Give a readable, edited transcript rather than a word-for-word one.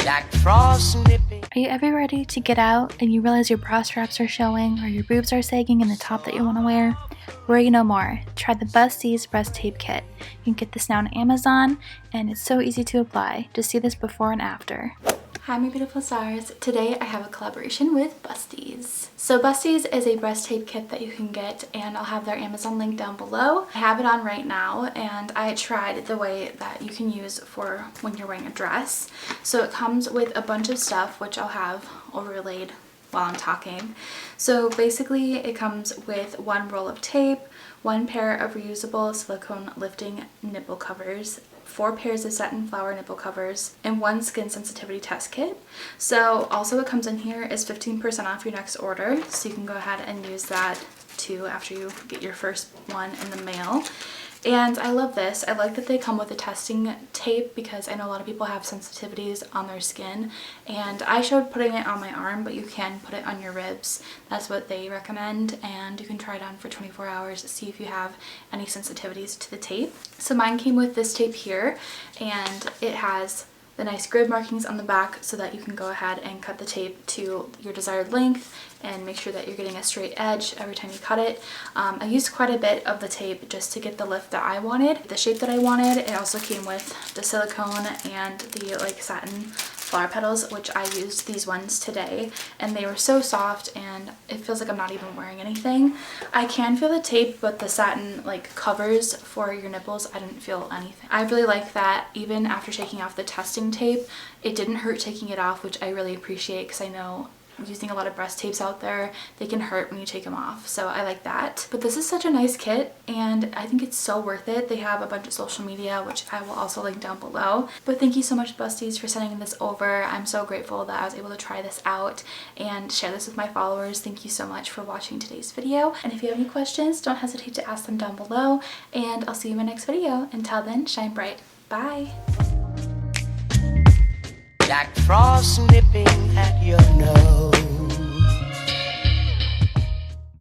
Jack Frost nipping. Are you ever ready to get out and you realize your bra straps are showing or your boobs are sagging in the top that you want to wear? Worry no more. Try the Busties breast tape kit. You can get this now on Amazon and it's so easy to apply. Just see this before and after. Hi my beautiful stars. Today I have a collaboration with Busties. So Busties is a breast tape kit that you can get and I'll have their Amazon link down below. I have it on right now and I tried the way that you can use for when you're wearing a dress. So it comes with a bunch of stuff which I'll have overlaid while I'm talking. So basically it comes with one roll of tape, one pair of reusable silicone lifting nipple covers, 4 pairs of satin flower nipple covers, and 1 skin sensitivity test kit. So also what comes in here is 15% off your next order, so you can go ahead and use that too after you get your first one in the mail. And I love this. I like that they come with a testing tape because I know a lot of people have sensitivities on their skin, and I showed putting it on my arm, but you can put it on your ribs. That's what they recommend, and you can try it on for 24 hours to see if you have any sensitivities to the tape. So mine came with this tape here, and it has the nice grid markings on the back so that you can go ahead and cut the tape to your desired length and make sure that you're getting a straight edge every time you cut it. I used quite a bit of the tape just to get the lift that I wanted, the shape that I wanted. It also came with the silicone and the like satin flower petals, which I used these ones today, and they were so soft and it feels like I'm not even wearing anything. I can feel the tape, but the satin like covers for your nipples, I didn't feel anything. I really like that even after taking off the testing tape, it didn't hurt taking it off, which I really appreciate because I know using a lot of breast tapes out there, they can hurt when you take them off, so I like that. But this is such a nice kit and I think it's so worth it. They have a bunch of social media, which I will also link down below. But thank you so much Busties for sending this over. I'm so grateful that I was able to try this out and share this with my followers. Thank you so much for watching today's video, and if you have any questions, don't hesitate to ask them down below, and I'll see you in my next video. Until then, shine bright. Bye! Jack Frost nipping at your nose.